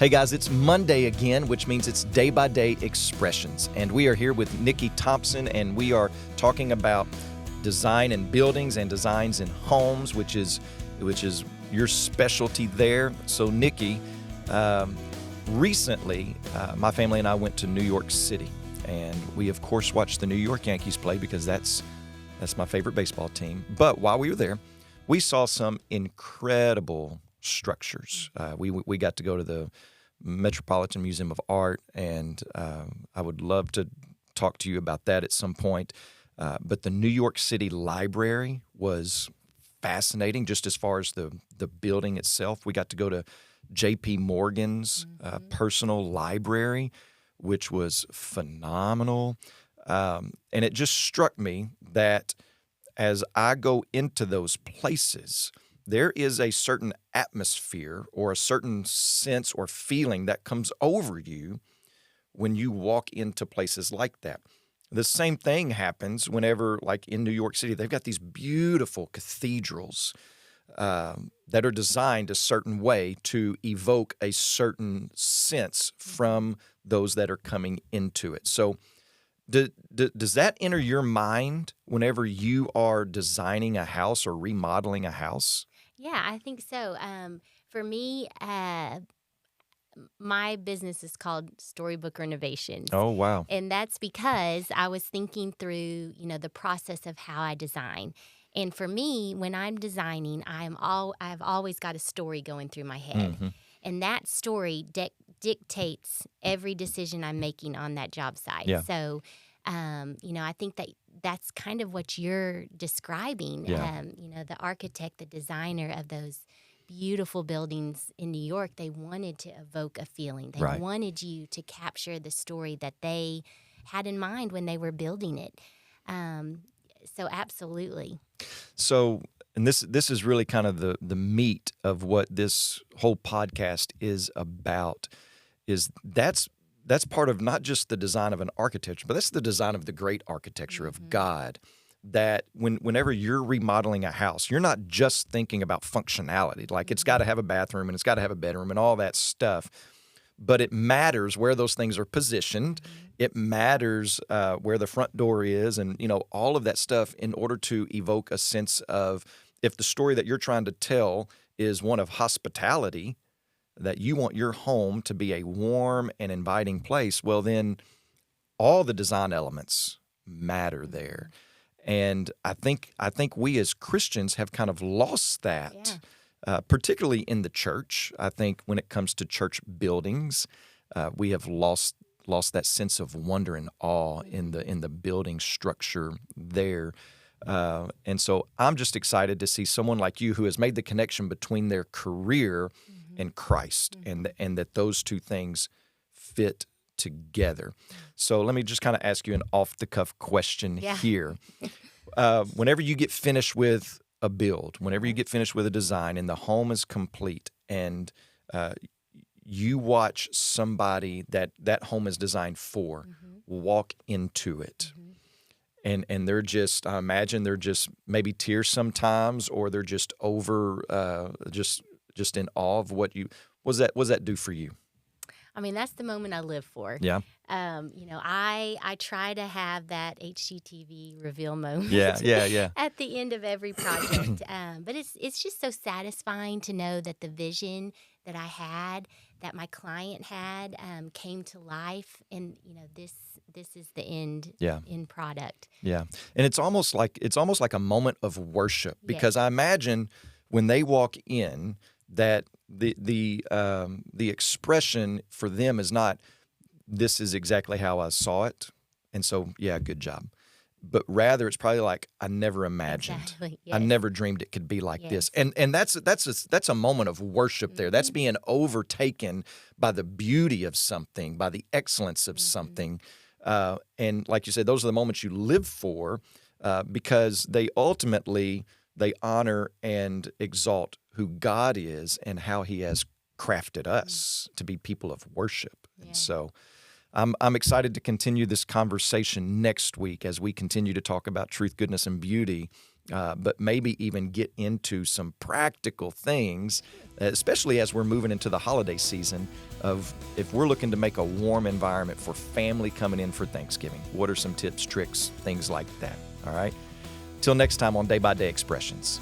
Hey guys, it's Monday again, which means it's Day by Day Expressions. And we are here with Nikki Thompson, and we are talking about design in buildings and designs in homes, which is your specialty there. So Nikki, recently, my family and I went to New York City, and we of course watched the New York Yankees play because that's my favorite baseball team. But while we were there, we saw some incredible structures. We got to go to the Metropolitan Museum of Art, and I would love to talk to you about that at some point. But the New York City Library was fascinating, just as far as the building itself. We got to go to J.P. Morgan's personal library, which was phenomenal. And it just struck me that as I go into those places, there is a certain atmosphere or a certain sense or feeling that comes over you when you walk into places like that. The same thing happens whenever, like in New York City, they've got these beautiful cathedrals that are designed a certain way to evoke a certain sense from those that are coming into it. So does that enter your mind whenever you are designing a house or remodeling a house? Yeah, I think so. For me, my business is called Storybook Renovations. Oh, wow. And that's because I was thinking through, the process of how I design. And for me, when I'm designing, I've always got a story going through my head. Mm-hmm. And that story dictates every decision I'm making on that job site. Yeah. So, I think that's kind of what you're describing. Yeah. The architect, the designer of those beautiful buildings in New York, they wanted to evoke a feeling. They Right. wanted you to capture the story that they had in mind when they were building it. So absolutely. So, and this is really kind of the meat of what this whole podcast is about. That's part of not just the design of an architecture, but that's the design of the great architecture of God. That whenever you're remodeling a house, you're not just thinking about functionality. Like it's got to have a bathroom and it's got to have a bedroom and all that stuff. But it matters where those things are positioned. It matters where the front door is, and all of that stuff in order to evoke a sense of, if the story that you're trying to tell is one of hospitality, that you want your home to be a warm and inviting place, well, then all the design elements matter there. And I think we as Christians have kind of lost that, particularly in the church. I think when it comes to church buildings, we have lost that sense of wonder and awe in the building structure there. And so I'm just excited to see someone like you who has made the connection between their career and Christ, and that those two things fit together. So let me just kind of ask you an off-the-cuff question here. Whenever you get finished with a build, whenever you get finished with a design and the home is complete, and you watch somebody that home is designed for walk into it, and they're just, I imagine they're just maybe tears sometimes, or they're just over, just in awe of what does that do for you? I mean, that's the moment I live for. Yeah. I try to have that HGTV reveal moment. Yeah. At the end of every project. But it's just so satisfying to know that the vision that I had, that my client had, came to life, and this is the end product. Yeah. And it's almost like a moment of worship, because I imagine when they walk in, that the expression for them is not, this is exactly how I saw it, and so good job, but rather it's probably like, I never imagined. Exactly. Yes. I never dreamed it could be like this, and that's a moment of worship there. That's being overtaken by the beauty of something, by the excellence of something, and like you said, those are the moments you live for, because they ultimately honor and exalt who God is and how He has crafted us to be people of worship. And so I'm excited to continue this conversation next week as we continue to talk about truth, goodness, and beauty, but maybe even get into some practical things, especially as we're moving into the holiday season, of if we're looking to make a warm environment for family coming in for Thanksgiving. What are some tips, tricks, things like that? All right. Till next time on Day by Day Expressions.